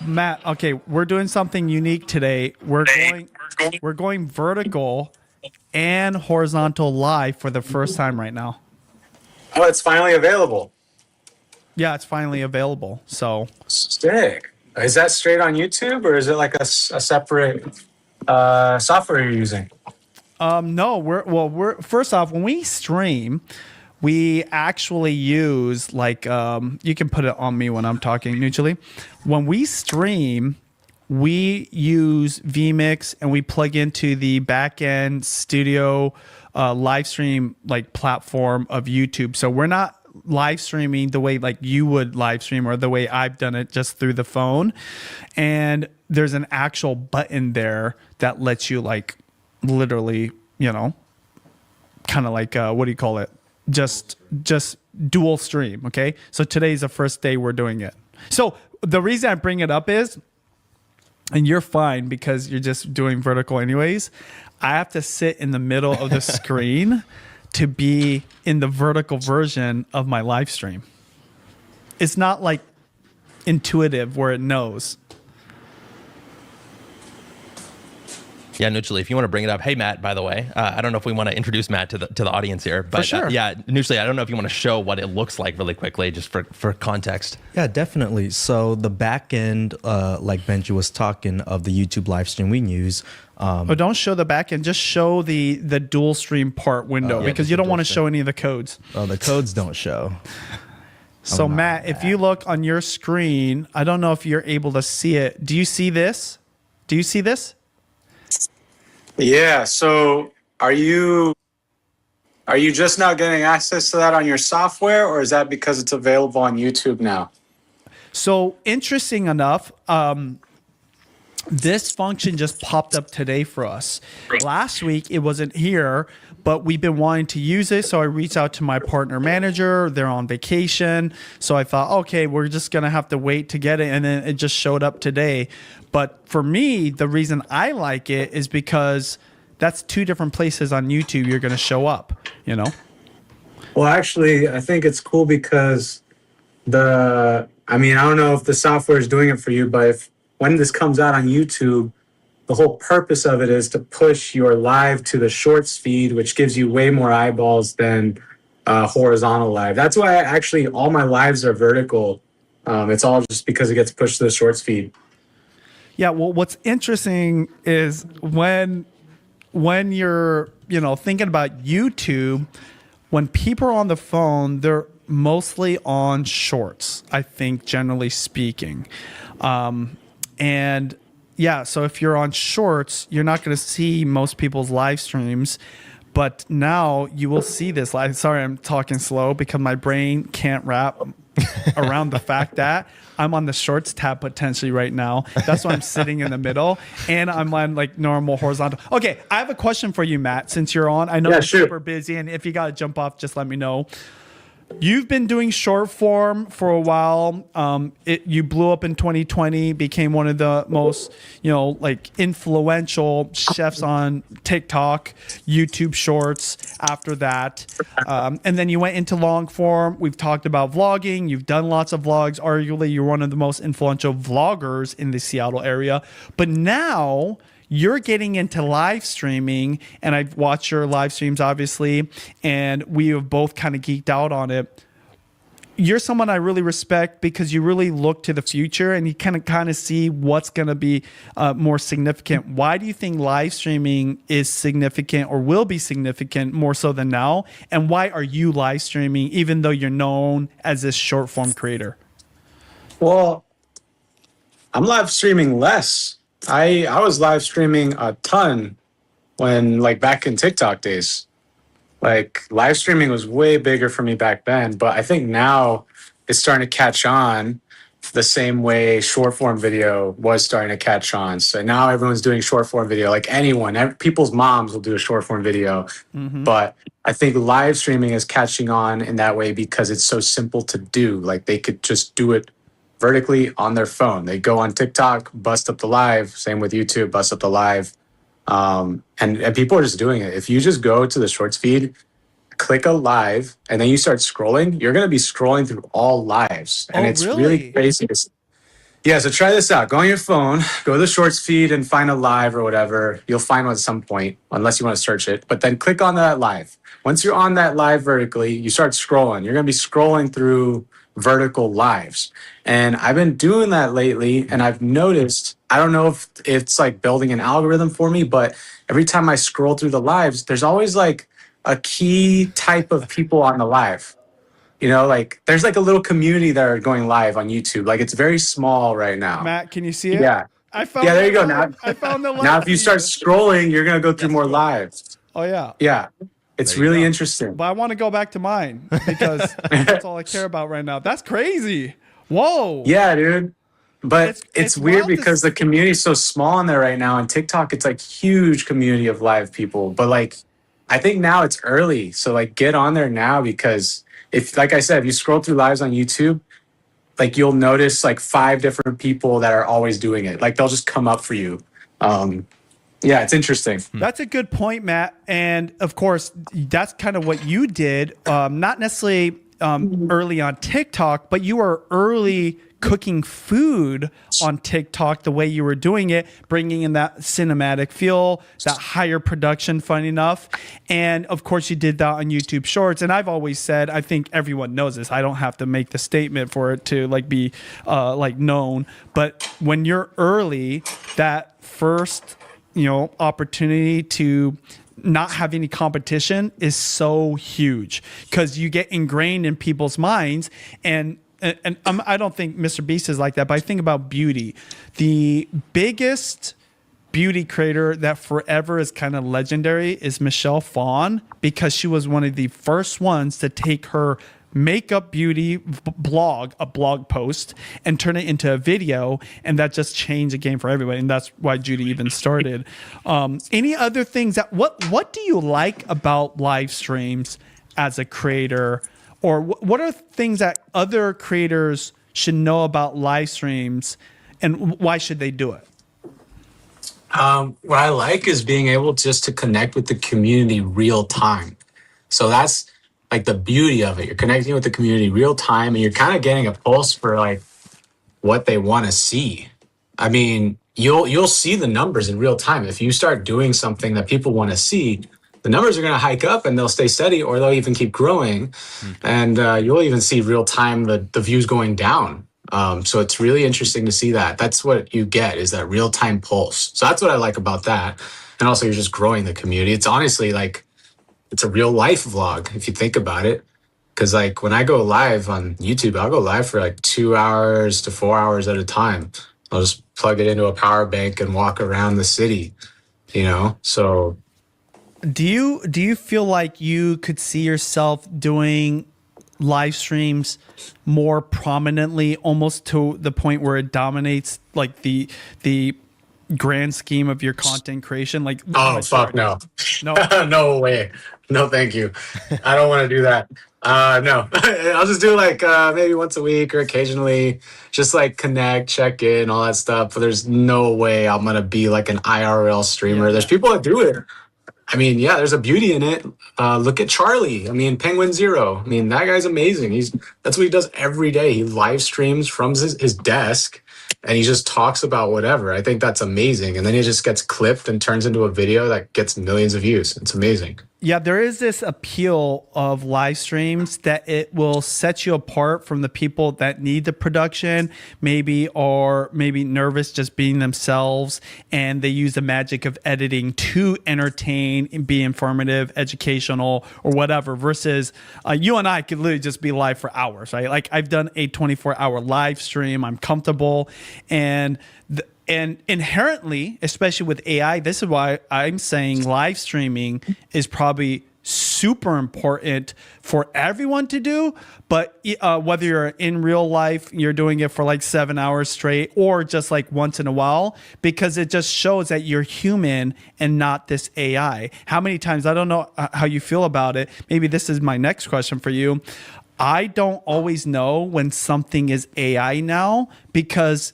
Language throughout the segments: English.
Matt, okay, we're doing something unique today. We're going vertical and horizontal live for the first time right now. Oh, it's finally available. Yeah, it's finally available. So, Sick. Is that straight on YouTube or is it like a separate software you're using? no, we're first off, when we stream, we actually use like you can put it on me when I'm talking neutrally. When we stream, we use vmix and we plug into the backend studio live stream like platform of YouTube. So we're not live streaming the way like you would live stream or the way I've done it just through the phone. And there's an actual button there that lets you like literally, kind of like what do you call it? Just dual stream. Okay. So today's the first day we're doing it. So the reason I bring it up is, and you're fine because you're just doing vertical anyways, I have to sit in the middle of the screen to be in the vertical version of my live stream. It's not like intuitive where it knows. Yeah, neutrally. If you want to bring it up, hey Matt. By the way, I don't know if we want to introduce Matt to the audience here, but For sure. Yeah, neutrally. I don't know if you want to show what it looks like really quickly, just for context. Yeah, definitely. So the back end, like Benji was talking, of the YouTube live stream we use. But don't show the back end. Just show the dual stream part window because you don't want to show any of the codes. Oh, the codes don't show. So Matt, if you look on your screen, I don't know if you're able to see it. Do you see this? Do you see this? Yeah. So are you just now getting access to that on your software, or is that because it's available on YouTube now? So interesting enough, this function just popped up today for us. Last week it wasn't here, but we've been wanting to use it. So I reached out to my partner manager. They're on vacation. So I thought, okay, we're just going to have to wait to get it. And then it just showed up today. But for me, the reason I like it is because that's two different places on YouTube you're going to show up, Well, actually, I think it's cool because I don't know if the software is doing it for you, but when this comes out on YouTube, the whole purpose of it is to push your live to the shorts feed, which gives you way more eyeballs than horizontal live. That's why actually all my lives are vertical. It's all just because it gets pushed to the shorts feed. Yeah, well, what's interesting is when you're, thinking about YouTube, when people are on the phone, they're mostly on shorts, I think, generally speaking. And yeah, so if you're on shorts, you're not going to see most people's live streams. But now you will see this live. Sorry, I'm talking slow because my brain can't wrap around the fact that I'm on the shorts tab potentially right now. That's why I'm sitting in the middle and I'm on like normal horizontal. Okay, I have a question for you, Matt, since you're on. I know you're super busy, and if you got to jump off, just let me know. You've been doing short form for a while. You blew up in 2020, became one of the most, influential chefs on TikTok, YouTube Shorts after that. And then you went into long form. We've talked about vlogging. You've done lots of vlogs. Arguably, you're one of the most influential vloggers in the Seattle area. But now you're getting into live streaming, and I've watched your live streams, obviously, and we have both kind of geeked out on it. You're someone I really respect because you really look to the future and you kind of see what's going to be more significant. Why do you think live streaming is significant or will be significant more so than now? And why are you live streaming even though you're known as this short form creator? Well, I'm live streaming less. I was live streaming a ton when back in TikTok days. Live streaming was way bigger for me back then, but I think now it's starting to catch on the same way short form video was starting to catch on. So now everyone's doing short form video. Like people's moms will do a short form video. Mm-hmm. But I think live streaming is catching on in that way because it's so simple to do. They could just do it vertically on their phone. They go on TikTok, bust up the live. Same with YouTube, bust up the live. And people are just doing it. If you just go to the shorts feed, click a live, and then you start scrolling, you're going to be scrolling through all lives. And it's really crazy. Yeah, so try this out. Go on your phone, go to the shorts feed and find a live or whatever. You'll find one at some point, unless you want to search it. But then click on that live. Once you're on that live vertically, you start scrolling. You're going to be scrolling through vertical lives. And I've been doing that lately, and I've noticed, I don't know if it's like building an algorithm for me, but every time I scroll through the lives, there's always like a key type of people on the live. You know, like there's like a little community that are going live on YouTube. Like it's very small right now. Matt, can you see it? Yeah. I found. Yeah, there the you go. live. Now, I found the live now if you start feed. scrolling, you're gonna go through more cool. lives. Oh yeah. Yeah, it's There you really go. interesting. But I want to go back to mine because that's all I care about right now. That's crazy. Whoa. Yeah, dude. But It's it's weird wild to because the community's so small in there right now. And TikTok, it's like huge community of live people. But like, I think now it's early. So like, get on there now because if, like I said, if you scroll through lives on YouTube, like you'll notice like 5 different people that are always doing it. Like they'll just come up for you. Yeah, it's interesting. That's a good point, Matt. And of course, that's kind of what you did. Not necessarily early on TikTok, but you were early cooking food on TikTok the way you were doing it, bringing in that cinematic feel, that higher production, fun enough. And of course, you did that on YouTube Shorts. And I've always said, I think everyone knows this. I don't have to make the statement for it to like be like known. But when you're early, that first opportunity to not have any competition is so huge because you get ingrained in people's minds. And I don't think Mr. Beast is like that, but I think about beauty. The biggest beauty creator that forever is kind of legendary is Michelle Phan, because she was one of the first ones to take her makeup beauty blog, a blog post, and turn it into a video, and that just changed the game for everybody, and that's why Judy even started. Any other things that what do you like about live streams as a creator, or what are things that other creators should know about live streams, and why should they do it? What I like is being able just to connect with the community real time. So that's like the beauty of it. You're connecting with the community real time, and you're kind of getting a pulse for like what they want to see. I mean, you'll see the numbers in real time. If you start doing something that people want to see, the numbers are going to hike up and they'll stay steady, or they'll even keep growing. And you'll even see real time the views going down. So it's really interesting to see that. That's what you get, is that real time pulse. So that's what I like about that. And also you're just growing the community. It's honestly like, it's a real life vlog if you think about it. Cause like when I go live on YouTube, I'll go live for like 2 hours to 4 hours at a time. I'll just plug it into a power bank and walk around the city, So Do you feel like you could see yourself doing live streams more prominently, almost to the point where it dominates like the grand scheme of your content creation? Like, oh fuck no. No. No way. No, thank you. I don't want to do that. No. I'll just do like maybe once a week or occasionally, just like connect, check in, all that stuff. But there's no way I'm gonna be like an IRL streamer. There's people that do it. I mean, yeah, there's a beauty in it. Look at Charlie. I mean, Penguin Zero. I mean, that guy's amazing. That's what he does every day. He live streams from his desk, and he just talks about whatever. I think that's amazing. And then it just gets clipped and turns into a video that gets millions of views. It's amazing. Yeah, there is this appeal of live streams that it will set you apart from the people that need the production, maybe nervous just being themselves, and they use the magic of editing to entertain and be informative, educational, or whatever, versus you and I could literally just be live for hours, right? Like I've done a 24-hour live stream. I'm comfortable, and inherently, especially with AI, this is why I'm saying live streaming is probably super important for everyone to do. But whether you're in real life, you're doing it for like 7 hours straight, or just like once in a while, because it just shows that you're human and not this AI. How many times, I don't know how you feel about it. Maybe this is my next question for you. I don't always know when something is AI now, because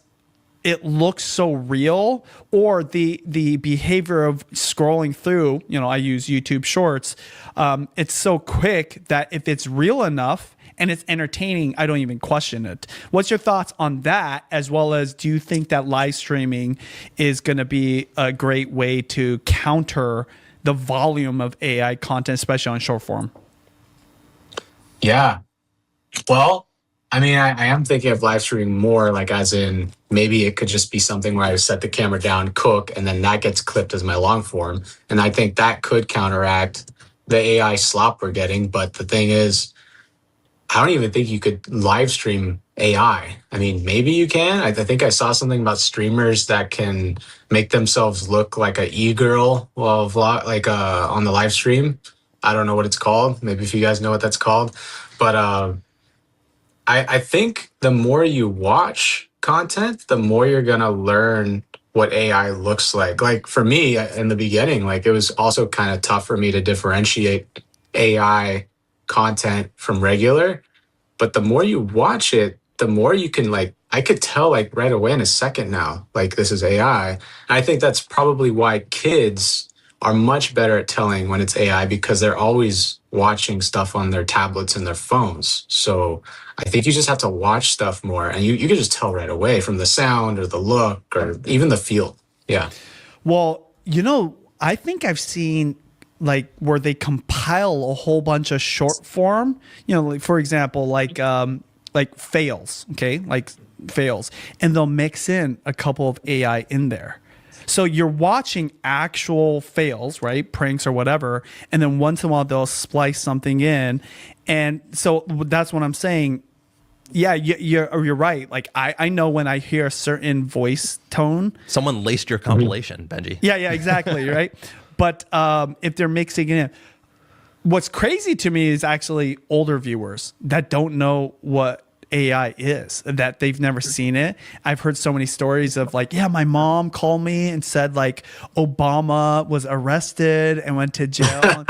it looks so real, or the behavior of scrolling through, I use YouTube Shorts. It's so quick that if it's real enough and it's entertaining, I don't even question it. What's your thoughts on that, as well as do you think that live streaming is going to be a great way to counter the volume of AI content, especially on short form? Yeah. Well, I mean, I am thinking of live streaming more like as in maybe it could just be something where I set the camera down, cook, and then that gets clipped as my long form. And I think that could counteract the AI slop we're getting. But the thing is, I don't even think you could live stream AI. I mean, maybe you can. I think I saw something about streamers that can make themselves look like a e-girl while vlog, like on the live stream. I don't know what it's called. Maybe if you guys know what that's called, but I think the more you watch content, the more you're gonna learn what AI looks like. Like for me in the beginning, like it was also kind of tough for me to differentiate AI content from regular. But the more you watch it, the more you can like, I could tell like right away in a second now, like this is AI. And I think that's probably why kids are much better at telling when it's AI because they're always watching stuff on their tablets and their phones. So I think you just have to watch stuff more and you can just tell right away from the sound or the look or even the feel. Yeah. Well, I think I've seen like where they compile a whole bunch of short form, like for example, like fails, okay? Like fails, and they'll mix in a couple of AI in there. So you're watching actual fails, right? Pranks or whatever. And then once in a while they'll splice something in. And so that's what I'm saying. Yeah, you're right. Like I know when I hear a certain voice tone. Someone laced your compilation, Benji. Yeah, exactly, right? But if they're mixing it in, what's crazy to me is actually older viewers that don't know what AI is, that they've never seen it. I've heard so many stories of like, yeah, my mom called me and said like Obama was arrested and went to jail.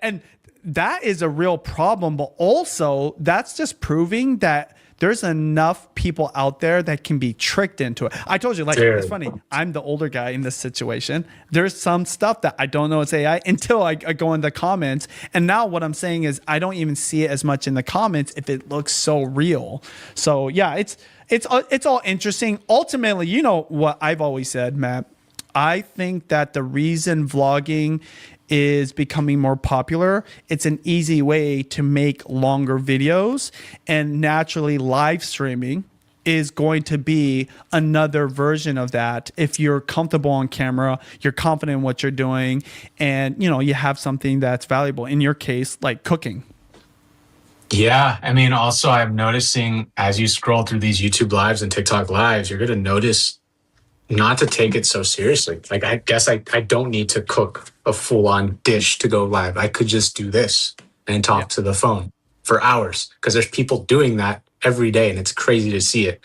and that is a real problem. But also that's just proving that there's enough people out there that can be tricked into it. I told you, like, it's funny. I'm the older guy in this situation. There's some stuff that I don't know it's AI until I go in the comments. And now what I'm saying is I don't even see it as much in the comments if it looks so real. So yeah, it's all interesting. Ultimately, you know what I've always said, Matt. I think that the reason vlogging is becoming more popular, it's an easy way to make longer videos, and naturally live streaming is going to be another version of that. If you're comfortable on camera, you're confident in what you're doing, and you have something that's valuable, in your case like cooking. Yeah, I mean, also I'm noticing as you scroll through these YouTube lives and TikTok lives, you're going to notice not to take it so seriously. Like, I guess I don't need to cook a full-on dish to go live. I could just do this and talk to the phone for hours because there's people doing that every day and it's crazy to see it.